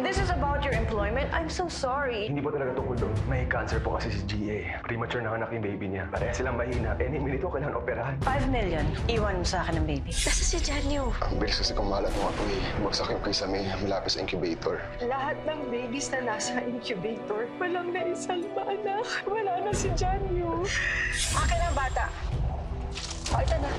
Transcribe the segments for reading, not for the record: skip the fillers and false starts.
this is about your employment, I'm so sorry. Hindi po talaga tungkol doon. May cancer po kasi si GA. Premature na anak yung baby niya. Pareha silang mahina. Any minute ko kailangan operahan. 5 million. Iwan mo sa akin ng baby. Nasa si Janyo? Ang bilis kasi kumalat ng apoy. Bagsak yung kisame, malapit sa incubator. Lahat ng babies na nasa incubator, walang naisalba, anak. Wala na si Janyo. Akin ang bata. Ito na.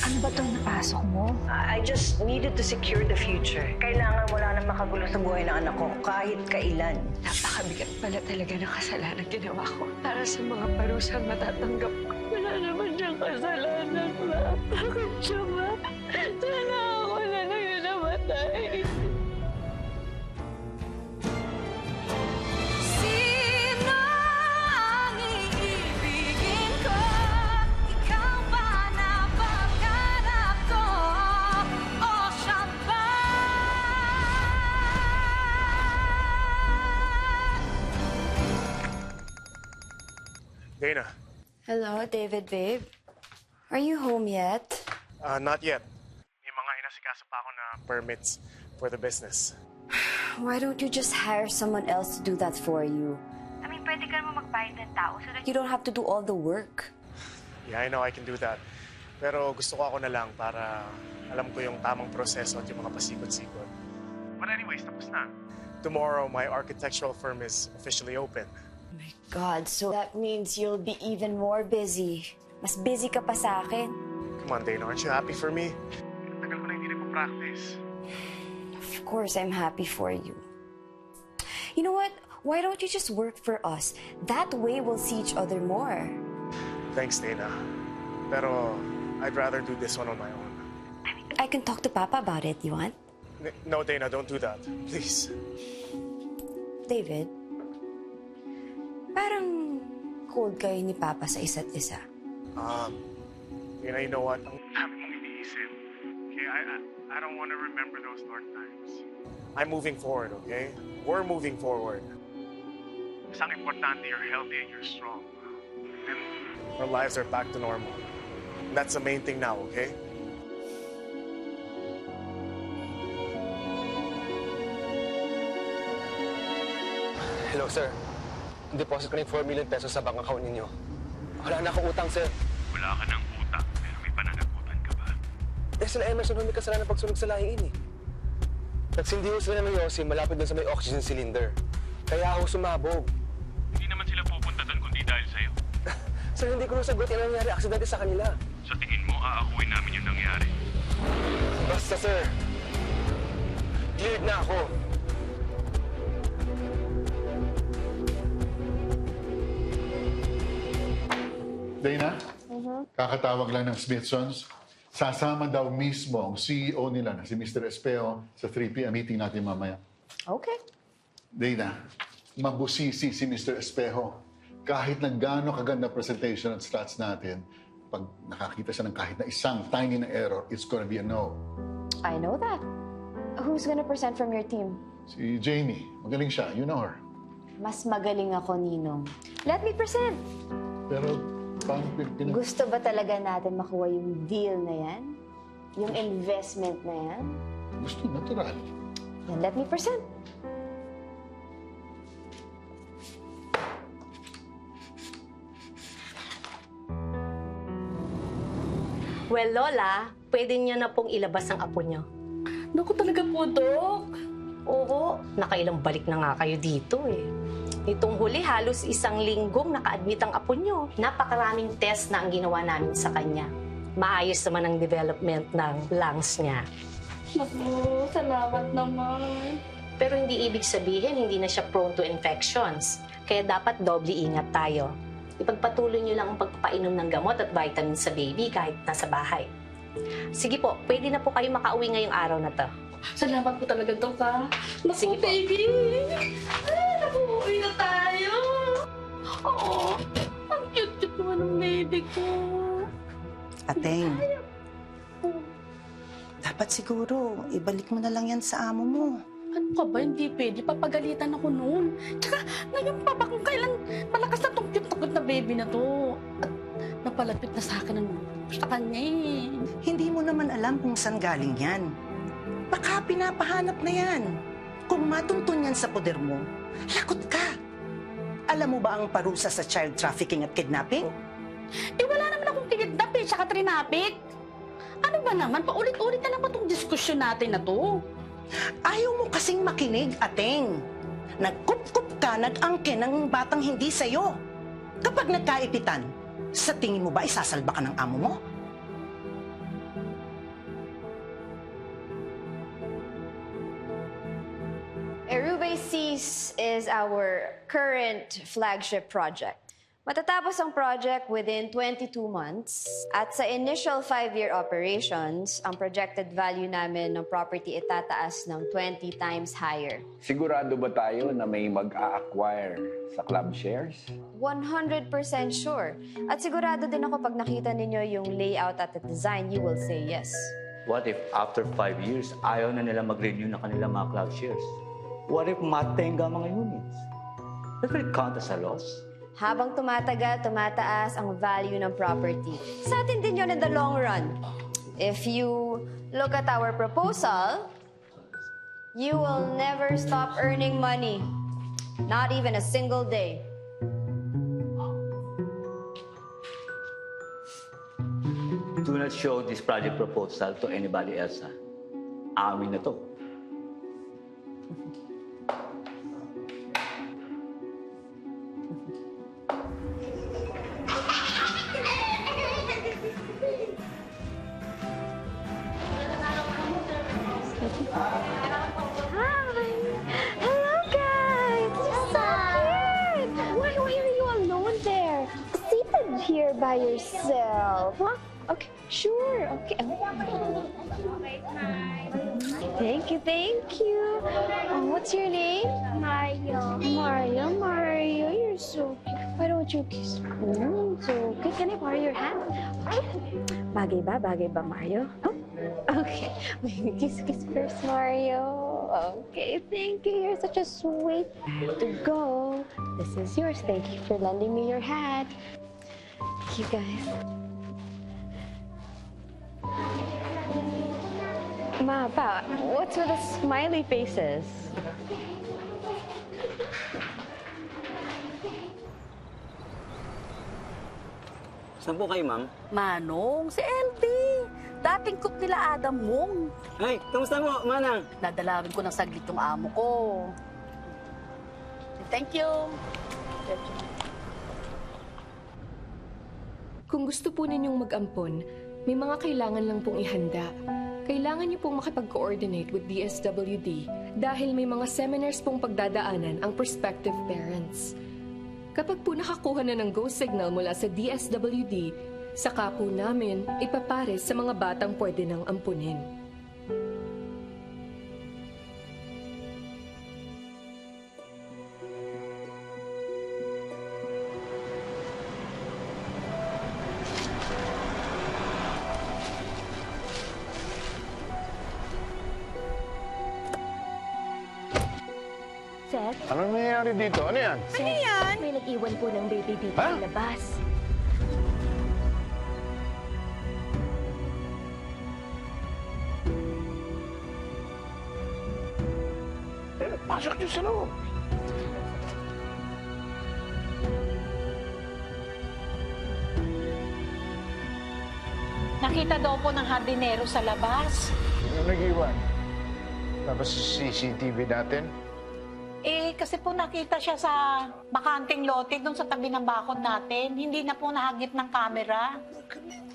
Ano ba itong napasok mo? I just needed to secure the future. Kailangan wala nang makagulo sa buhay ng anak ko kahit kailan. Napakabigat pala talaga ng kasalanan ginawa ko. Para sa mga parusang matatanggap ko. Wala naman siyang kasalanan, ma. Bakit siya, ma? Sana ako na lang yung namatay. Sino ang iibigin ko? Ikaw ba na pangarap ko? O siya ba? Dana, Hello, David, babe. Are you home yet? not yet. May mga inasikaso pa ako na permits for the business. Why don't you just hire someone else to do that for you? I mean, pwede ka naman magbayad ng tao so that You don't have to do all the work. Yeah, I know I can do that. Pero gusto ko ako na lang para alam ko yung tamang proseso at yung mga pasikot-sikot. But anyways, tapos na. Tomorrow, my architectural firm is officially open. Oh my God, so that means you'll be even more busy. Mas busy ka pa sa akin. Come on, Dana, aren't you happy for me? Tagal ko na hindi nagpa-practice. Of course, I'm happy for you. You know what? Why don't you just work for us? That way, we'll see each other more. Thanks, Dana. Pero I'd rather do this one on my own. I can talk to Papa about it. You want? No, Dana, don't do that. Please. David, parang cold kayo ni Papa sa isa't isa. Dana, you know what? Ang dami kong iniisip. Okay, I don't want to remember those dark times. I'm moving forward, okay? We're moving forward. Mas ang importante, you're healthy and you're strong. And our lives are back to normal. And that's the main thing now, okay? Hello, sir. Deposit ko na yung 4 million pesos sa bank account ninyo. Wala na akong utang, sir. Wala ka ng utang, pero may pananagutan ka ba? Eh, sila Emerson may kasalanan pagsunog sa lahiin, eh. Nagsindi ho sila ng Yossi malapit dun sa may oxygen cylinder. Kaya ako sumabog. Hindi naman sila pupunta doon kundi dahil sa'yo. Sir, hindi ko nasagot yung nangyari aksidente sa kanila. Sa tingin mo, aakuin namin yung nangyari. Basta, sir. Cleared na ako. Dana, kakatawag lang ng Smithsons. Sasama daw mismo ang CEO nila na si Mr. Espejo sa 3 p.m. meeting natin mamaya. Okay. Dana, mabusisi si Mr. Espejo. Kahit na gaano kaganda presentation at stats natin, pag nakakita siya ng kahit na isang tiny na error, it's gonna be a no. I know that. Who's gonna present from your team? Si Jamie, magaling siya. You know her. Mas magaling ako, Ninong. Let me present. Pero, paano Gusto ba talaga natin makuha yung deal na yan? Yung investment na yan? Gusto, natural. Then let me present. Well, Lola, pwede niyo na pong ilabas ang apo niyo. Naku talaga po, Dok. Oo, nakailang balik na nga kayo dito eh. Nitong huli, halos 1 linggong naka-admit ang apo niyo. Napakaraming test na ang ginawa namin sa kanya. Maayos naman ang development ng lungs niya. Naku, salamat naman. Pero hindi ibig sabihin hindi na siya prone to infections. Kaya dapat doble ingat tayo. Ipagpatuloy niyo lang ang pagpapainom ng gamot at vitamin sa baby kahit nasa bahay. Sige po, pwede na po kayo makauwi ngayong araw na to. Salamat po talaga, Dok, ha? Naku, Sige po. baby. Naku, uwi na tayo. Oo, ang cute-cute naman ng baby ko. Ateng, dapat siguro ibalik mo na lang yan sa amo mo. Ano ka ba? Hindi pwede. Papagalitan ako noon. Tsaka, ngayon pa ba kung kailan malakas na tong cute na baby na to? At napalapit na sa akin sa kanya eh. Hindi mo naman alam kung saan galing yan. Baka pinapahanap na yan. Kung matuntun yan sa poder mo, lagot ka. Alam mo ba ang parusa sa child trafficking at kidnapping? Eh, wala naman akong kinidnap eh, tsaka trinapik. Ano ba naman? Paulit-ulit na naman itong diskusyon natin na to. Ayaw mo kasing makinig, Ateng. Nagkup-kup ka, nag-angkin ng batang hindi sa'yo. Kapag nagkaipitan, sa tingin mo ba isasalba ka ng amo mo? Erubay Seas is our current flagship project. Matatapos ang project within 22 months at sa initial 5-year operations, ang projected value namin ng property itataas ng 20 times higher. Sigurado ba tayo na may mag-a-acquire sa club shares? 100% sure. At sigurado din ako pag nakita ninyo yung layout at the design, you will say yes. What if after 5 years, ayaw na nila mag-renew na kanilang mga club shares? What if matenga mga units? Does it count as a loss? Habang tumatagal, tumataas ang value ng property. Sa atin din yun in the long run. If you look at our proposal, you will never stop earning money. Not even a single day. Do not show this project proposal to anybody else. Ha? Amin na to. Hello, guys! So cute! Why are you alone there? Seated here by yourself, huh? Okay, sure. Okay. Thank you. Oh, what's your name? Mario, you're so cute. Why don't you kiss me? So cute. Can I borrow your hand? Bagay ba, Mario? Oh? Okay. Kiss first, Mario. Okay, thank you. You're such a sweet. To go. This is yours. Thank you for lending me your hat. Thank you, guys. Ma, Pa, what's with the smiley faces? Saan po kayo, ma'am? Manong, si LB. Dating cook nila Adam Wong. Ay, kamusta mo, Manang? Nadalawin ko ng saglit yung amo ko. Thank you. Kung gusto po ninyong mag-ampon, may mga kailangan lang pong ihanda. Kailangan niyo pong makipag-coordinate with DSWD dahil may mga seminars pong pagdadaanan ang prospective parents. Kapag po nakakuha na ng go signal mula sa DSWD, saka po namin ipapares sa mga batang pwede nang ampunin. Seth? Ano nangyayari dito? Ano yan? yan? May nag-iwan po ng baby dito sa labas. Pasok niyo sa loob. Nakita daw po ng hardinero sa labas. Sino nag-iwan? Tapos CCTV natin? Eh, kasi po nakita siya sa bakanting lote doon sa tabi ng bakod natin. Hindi na po nahagip ng camera.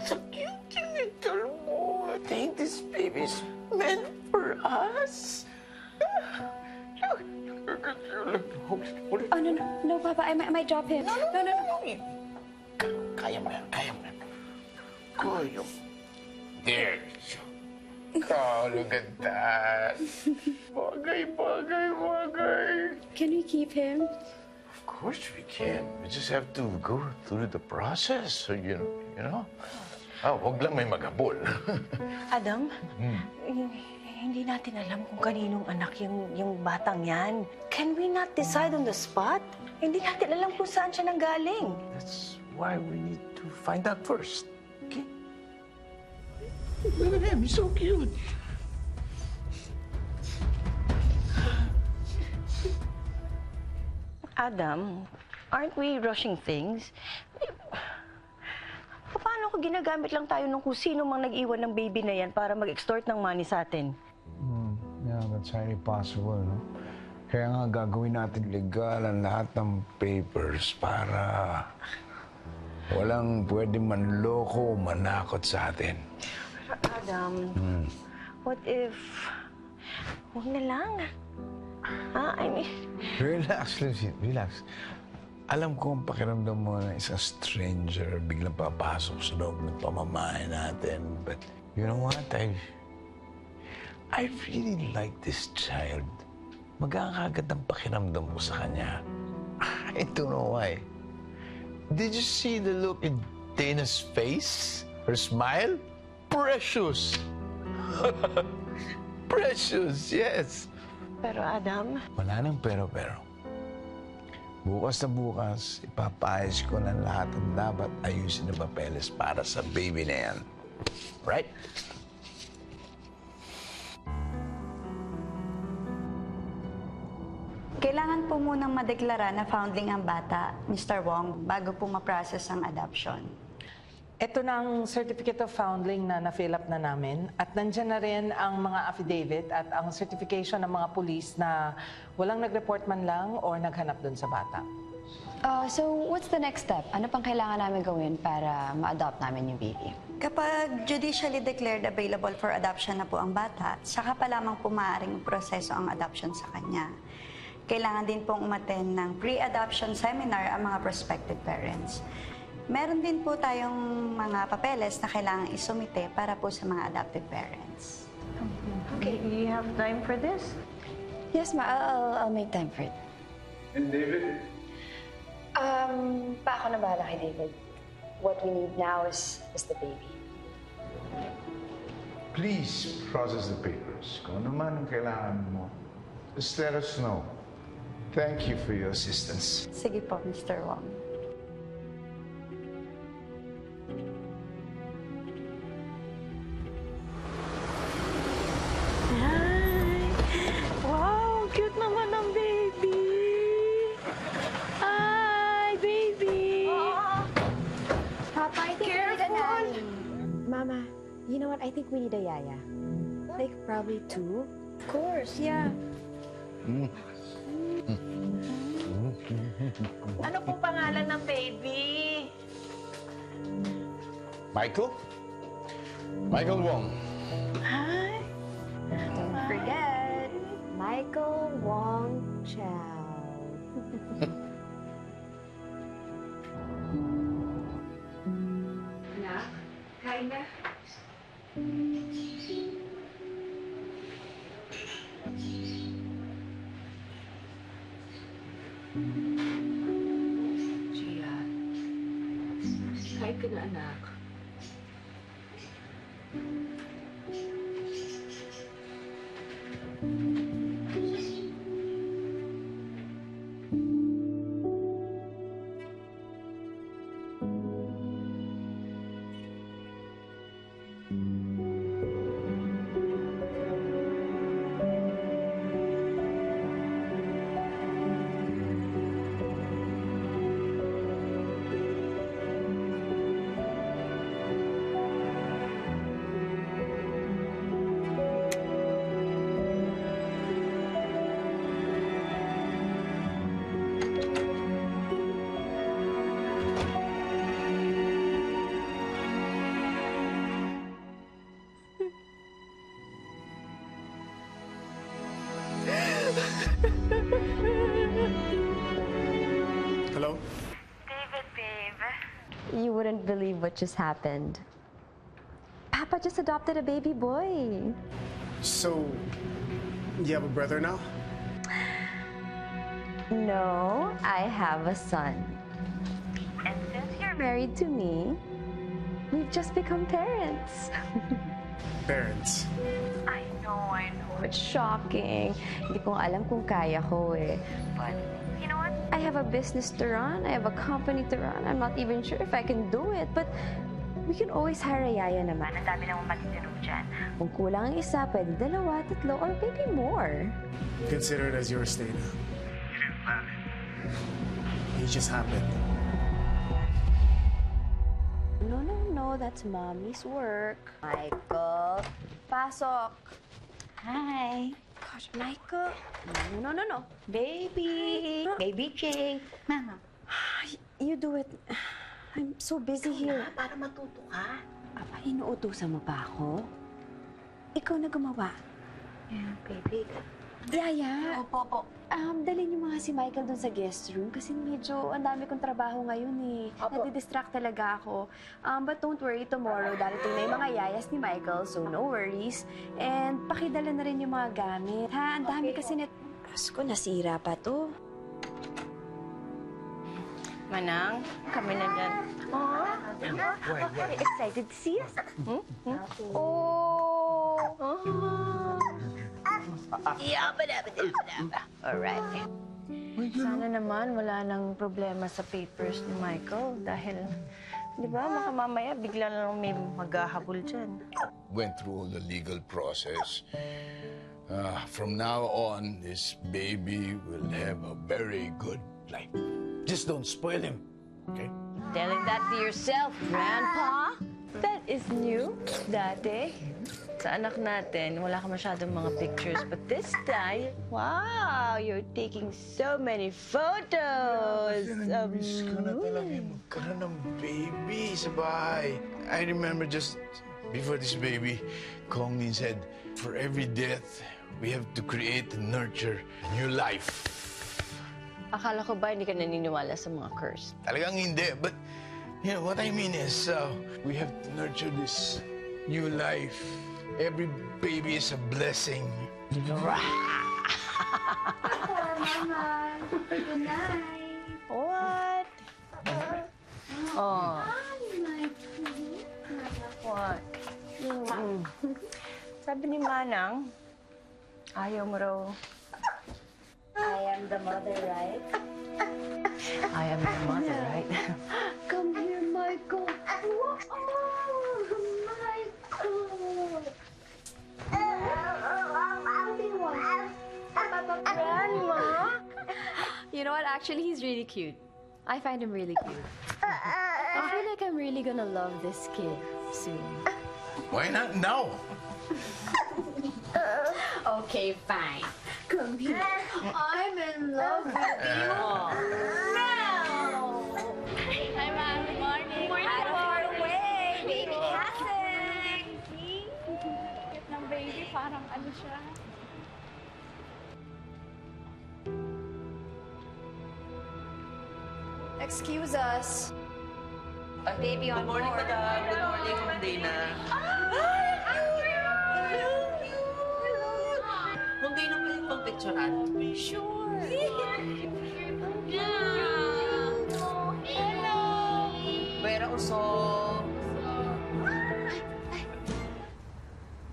So cute yung little mo. I think this baby's meant for us. Oh, no, Papa. I might drop him. No. Kaya mo yan. Kaya mo. There. Oh, look at that. Bagay. Can we keep him? Of course we can. We just have to go through the process. So, you know? Wag lang may maghabol. Adam, hindi natin alam kung kaninong anak yung batang yan. Can we not decide on the spot? Hindi natin alam kung saan siya nanggaling. That's why we need to find out first. Okay? Look at him. He's so cute. Adam, aren't we rushing things? Paano kung ginagamit lang tayo ng kung sino mang nag-iwan ng baby na yan para mag-extort ng money sa atin? Yeah, that's highly possible, no? Kaya nga gagawin natin legal ang lahat ng papers para walang pwede manloko o manakot sa atin. Adam, what if... Huwag na lang. I mean... Relax, Lucy. Relax. Alam ko ang pakiramdam mo na isang stranger biglang papasok sa loob ng pamamahay natin. But you know what? I really like this child. Magkakagad ang pakiramdam mo sa kanya. I don't know why. Did you see the look in Dana's face? Her smile? Precious! Precious, yes! Pero Adam... Wala nang pero-pero. Bukas na bukas, ipapayos ko ng lahat ng dapat ayusin na papeles para sa baby na yan. Right? Kailangan po munang madeklara na foundling ang bata, Mr. Wong, bago po ma-process ang adoption. Ito na ang certificate of foundling na na-fill up na namin at nandyan na rin ang mga affidavit at ang certification ng mga pulis na walang nag-report man lang o naghanap dun sa bata. So, what's the next step? Ano pang kailangan namin gawin para ma-adopt namin yung baby? Kapag judicially declared available for adoption na po ang bata, saka pa lamang po maaaring proseso ang adoption sa kanya. Kailangan din pong umattend ng pre-adoption seminar ang mga prospective parents. Meron din po tayong mga papeles na kailangan isumite para po sa mga adoptive parents. Okay, do you have time for this? Yes, ma. I'll make time for it. And David? Pa ako na bahala kay David. What we need now is the baby. Please process the papers. Kung ano man ang kailangan mo, just let us know. Thank you for your assistance. Sige po, Mr. Wong. Wow, cute naman ang baby! Hi, baby! Papa, I think we need a nanny. Mama, you know what? I think we need a yaya. Like, probably 2. Of course, yeah. Ano po pangalan ng baby? Michael? Michael Wong. Hi. Don't forget, Michael Wong Chow. Anak, kain na. Gia, kain ka na, anak. Hello? David, babe. You wouldn't believe what just happened. Papa just adopted a baby boy. So, you have a brother now? No, I have a son. And since you're married to me, we've just become parents. Parents. I know. It's shocking. Hindi ko alam kung kaya ko eh. But, you know what? I have a business to run. I have a company to run. I'm not even sure if I can do it. But, we can always hire a yaya naman. Ang dami namang matitino dyan. Kung kulang ang isa, pwede 2, 3, or maybe more. Consider it as yours, Dana. You didn't plan it. It just happened. No, that's Mommy's work. Michael, pasok. Hi. Gosh, Michael. No. Baby. Baby Jay. Mama. You do it. I'm so busy here. Para matuto ka. Aba, inuutusan mo pa ako? Ikaw na gumawa. Yeah, baby. Yaya. Opo. Dalhin niyo mga si Michael dun sa guest room kasi medyo ang dami kong trabaho ngayon eh. Nadidistract talaga ako. But don't worry, tomorrow darating na yung mga yayas ni Michael, so no worries. And pakidala na rin yung mga gamit. Ha? Ang dami kasi ko nasira pa to. Manang, kami na dyan. Excited to see us? Alright. Sana naman wala nang problema sa papers ni Michael dahil, di ba, baka mamaya bigla na lang may maghahabol dyan. Went through all the legal process. From now on, this baby will have a very good life. Just don't spoil him, okay? Telling that to yourself, Grandpa? That is new, Dati. Sa anak natin, wala ka masyadong mga pictures. But this time, wow, you're taking so many photos. Miss ko na talaga magkaroon ng baby sa bahay. I remember just before this baby, Kong Lin said, for every death, we have to create and nurture a new life. Akala ko ba hindi ka naniniwala sa mga curse? Talagang hindi, but you know, what I mean is, we have to nurture this new life. Every baby is a blessing. Mama, good night. What? Oh. What? Sabi ni Manang, ayaw mo raw. I am the mother, right? I am your mother, right? Come here, Michael. Oh, Michael. Grandma? You know what? Actually, he's really cute. I find him really cute. I feel like I'm really gonna love this kid soon. Why not now? Okay, fine. Come here. I'm in love with you. Now! Hi, Mom. Good morning. Out of far away. Baby Hassan. Cute ng baby. Parang ano siya. Excuse us. Baby on board. Good morning, madam. Good morning, Ma'am Dana. Ma'am Dana, pwede pang picturean? Sure. Hello. Vera Usog.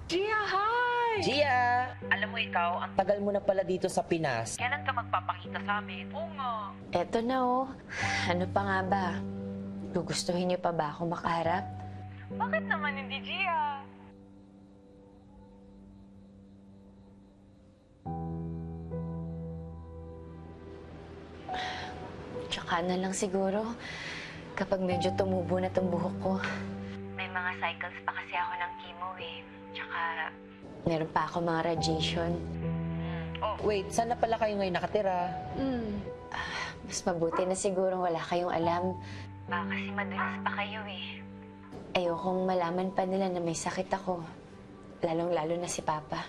Gia, hi! Gia! Alam mo ikaw, ang tagal mo na pala dito sa Pinas. Kailan ka magpapakita sa amin? Oo nga. Eto na oh. Ano pa nga ba? Gugustuhin niyo pa ba ako makaharap? Bakit naman hindi, Gia? Tsaka na lang siguro kapag medyo tumubo na itong buhok ko. May mga cycles pa kasi ako ng chemo eh. Tsaka, Meron pa ako mga radiation. Oh, wait, saan na pala kayo ngayon nakatira? Mas mabuti na siguro wala kayong alam. baka kasi madulas pa kayo eh. Ayokong malaman pa nila na may sakit ako. Lalong-lalo na si Papa.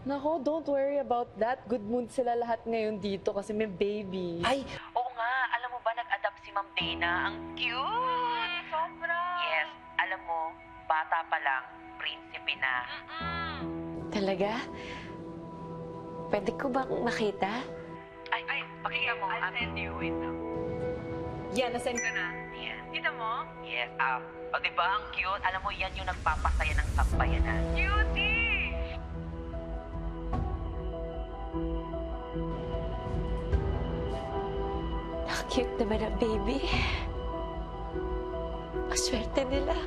Nako, don't worry about that. Good mood sila lahat ngayon dito kasi may baby. Ay, oo nga. Alam mo ba, nag-adapt si Ma'am Dana? Ang cute! Sobra! Yes, alam mo, bata pa lang, prinsipe na. Talaga? Pwede ko bang makita? Ay, pakita mo. I'll send you. Wait lang. Yan, nasend ko na. Yan. Kita mo? Yes. O diba, ang cute? Alam mo, yan yung nagpapasaya ng sambayanan. Cutie! Cute naman ang baby. Ang swerte nila.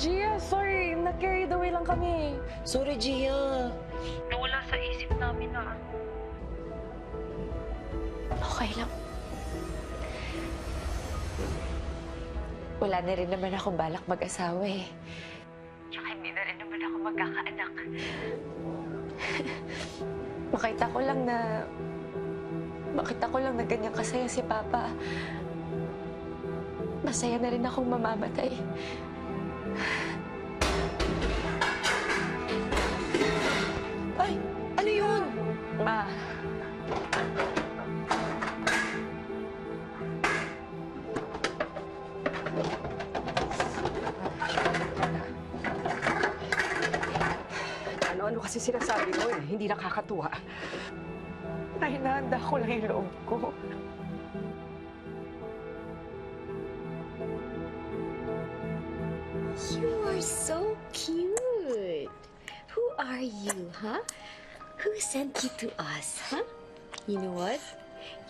Gia, sorry. Na-carried away lang kami. Sorry, Gia. Nawala sa isip namin na Okay lang. Wala na rin naman akong balak mag-asawa eh. Tsaka hindi na rin naman ako magkakaanak. Makita ko lang na ganyan kasaya si Papa. Masaya na rin akong mamamatay. Ay, ano yun? Ma. Ano kasi sinasabi mo eh, hindi nakakatuwa. Ay, nahanda ko lang yung loob ko. You are so cute. Who are you, huh? Who sent you to us, huh? You know what?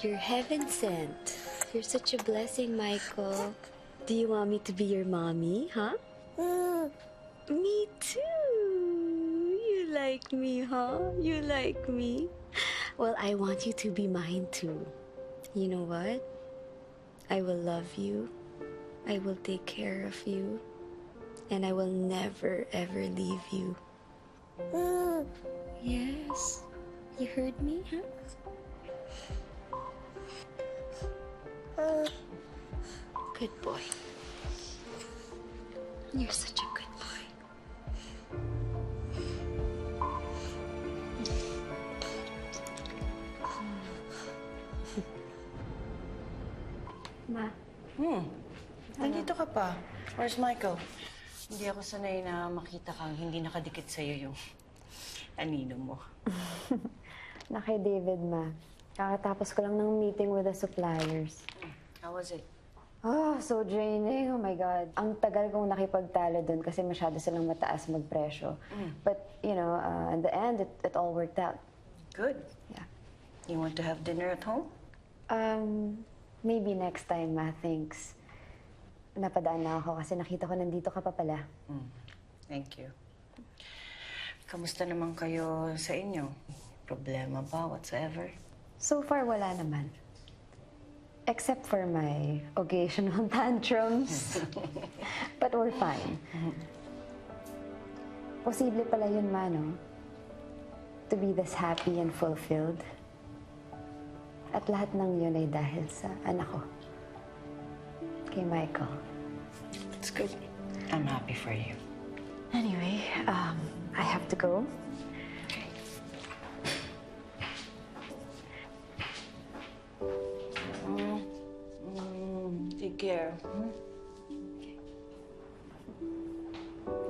You're heaven sent. You're such a blessing, Michael. Do you want me to be your mommy, huh? Me too. You like me, huh? You like me? Well, I want you to be mine too. You know what? I will love you. I will take care of you. And I will never, ever leave you. Yes. You heard me, huh? Good boy. You're such a good boy. Ma. Nandito ka pa. Where's Michael? Hindi ako sanay na makita kang hindi nakadikit sa'yo yung anino mo. Na kay David, ma. Kakatapos ko lang ng meeting with the suppliers. How was it? Oh, so draining. Oh my God. Ang tagal kong nakipagtalo dun kasi masyado silang mataas magpresyo. But, you know, in the end, it all worked out. Good. Yeah. You want to have dinner at home? Maybe next time, ma. Thanks. Napadaan na ako kasi nakita ko nandito ka pa pala. Thank you. Kamusta naman kayo sa inyo? Problema ba? Whatsoever? So far, wala naman. Except for my occasional tantrums. But we're fine. Posible pala yun, ma, no? To be this happy and fulfilled. At lahat ng yun ay dahil sa anak ko. Kay Michael. It's good. I'm happy for you. Anyway, I have to go. Take care.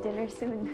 Dinner soon.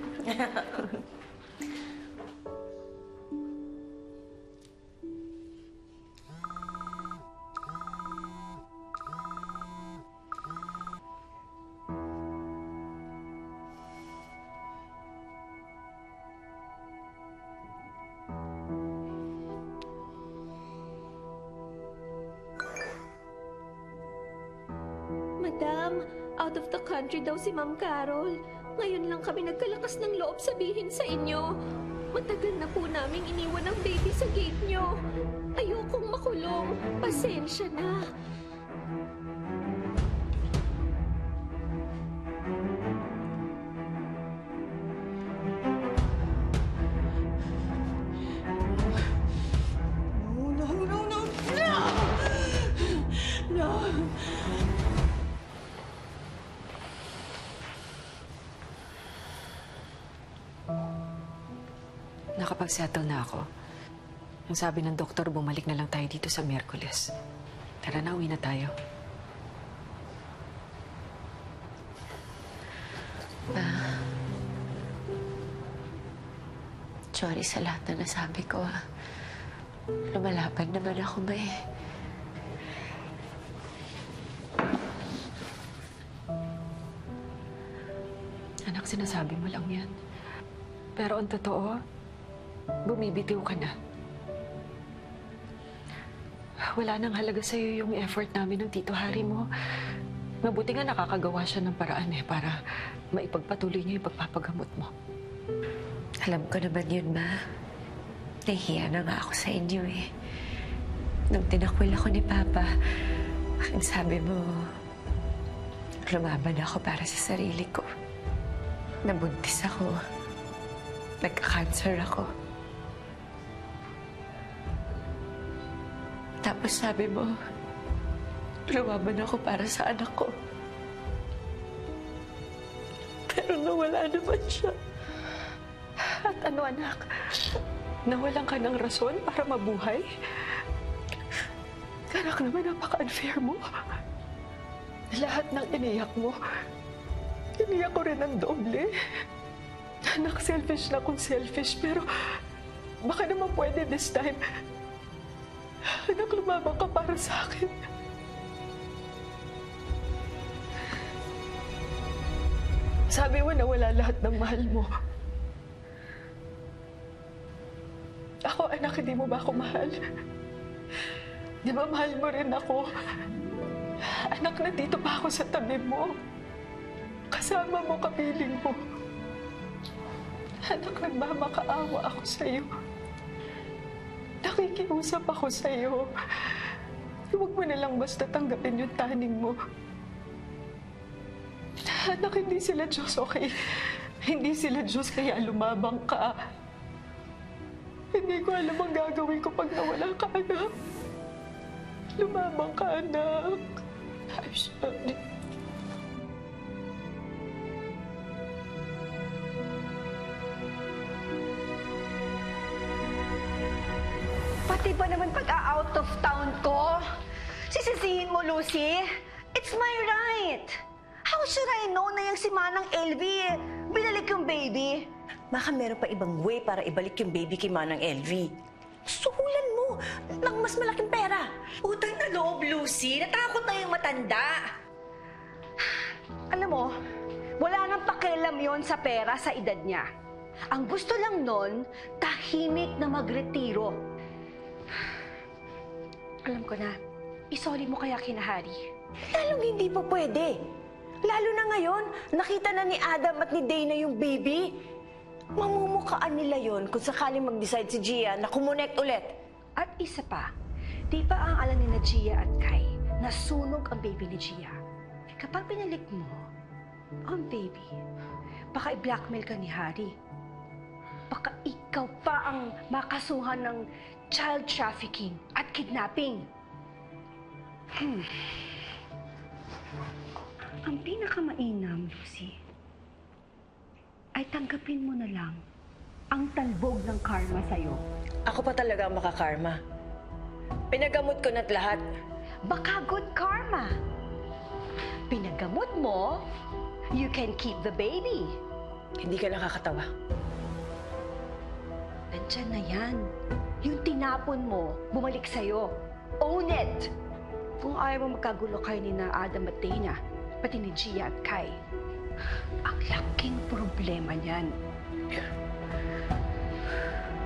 Madam, out of the country daw si Ma'am Carol. Ngayon lang kami nagkalakas ng loob sabihin sa inyo. Matagal na po naming iniwan ang baby sa gate nyo. Ayokong makulong. Pasensya na. Nakapag-settle na ako. Ang sabi ng doktor, bumalik na lang tayo dito sa Miyerkules. Tara na, uwi na tayo. Sorry sa lahat na nasabi ko, ha. Lumalaban naman ako, ma, eh. Anak, sinasabi mo lang yan. Pero ang totoo, bumibitiw ka na. Wala nang halaga sa'yo yung effort namin ng Tito Harry mo. Mabuti nga nakakagawa siya ng paraan para maipagpatuloy niya yung pagpapagamot mo. Alam ko naman yun, Ma. Nahihiya na nga ako sa inyo, eh. Nung tinakwil ako ni Papa, ang sabi mo, lumaban ako para sa sarili ko. Nabuntis ako. Nagka-cancer ako. Tapos sabi mo, lumaban ako para sa anak ko. Pero nawala naman siya. At ano, anak? Nawalan ka ng rason para mabuhay? Anak naman, napaka-unfair mo. Lahat ng iniyak mo, iniyak ko rin ng doble. Anak, selfish na kung selfish, pero baka naman pwede this time. Anak, lumabang ka para sa akin. Sabi mo na wala lahat ng mahal mo. Ako, anak, hindi mo ba ako mahal? Di ba mahal mo rin ako? Anak, nandito pa ako sa tabi mo. Kasama mo, kapiling mo. Anak, nagmamakaawa ako sa'yo. Nakikiusap ako sa'yo. Huwag mo na lang basta tanggapin yung taning mo. Anak, hindi sila Diyos, okay? Hindi sila Diyos, kaya lumabang ka. Hindi ko alam ang gagawin ko pag nawala ka, anak. Lumabang ka, anak. I'm sorry. Pati ba naman pag-out of town ko? Sisisihin mo, Lucy? It's my right. How should I know na yung si Manang LV binalik yung baby? Baka meron pa ibang way para ibalik yung baby kay Manang LV. Suhulan mo ng mas malaking pera. Utang na loob, Lucy. Natakot na yung matanda. Alam mo, wala nang pakialam yon sa pera sa edad niya. Ang gusto lang nun, tahimik na magretiro. Alam ko na, isoli mo kaya kina Harry. Lalong hindi pa pwede. Lalo na ngayon, nakita na ni Adam at ni Dana yung baby. Mamumukaan nila yon kung sakaling mag-decide si Gia na kumonect ulit. At isa pa, di ba ang alam ni na Gia at Kai na sunog ang baby ni Gia? Kapag pinalik mo ang baby, baka i-blackmail ka ni Harry. Baka ikaw pa ang makasuhan ng child trafficking at kidnapping. Ang pinakamainam, Lucy, ay tanggapin mo na lang ang talbog ng karma sa'yo. Ako pa talaga ang makakarma. Pinagamot ko na't lahat. Baka good karma. Pinagamot mo, you can keep the baby. Hindi ka nakakatawa. Nandyan na yan. Yung tinapon mo, bumalik sa'yo. Own it! Kung ayaw mo magkagulo kayo ni na Adam at Dana, pati ni Gia at Kai, ang laking problema niyan.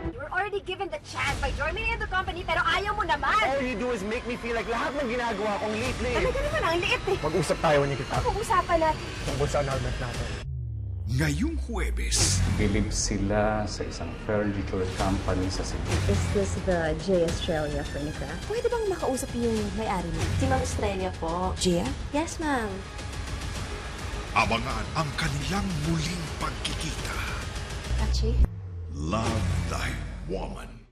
You're already given the chance by joining in the company, pero ayaw mo naman! All you do is make me feel like lahat ng ginagawa kong late. Talaga naman, ang liit eh! Mag-usap tayo ni kita. Pag-uusapan natin. Tungkol sa annulment natin. Ngayong Huwebes. Bilib sila sa isang furniture company sa Cebu. Is this the J Australia Furniture? Pwede bang makausap yung may-ari niya? Si Ma'am Australia po. Gia? Yes, ma'am. Abangan ang kanilang muling pagkikita. Achi? Love Thy Woman.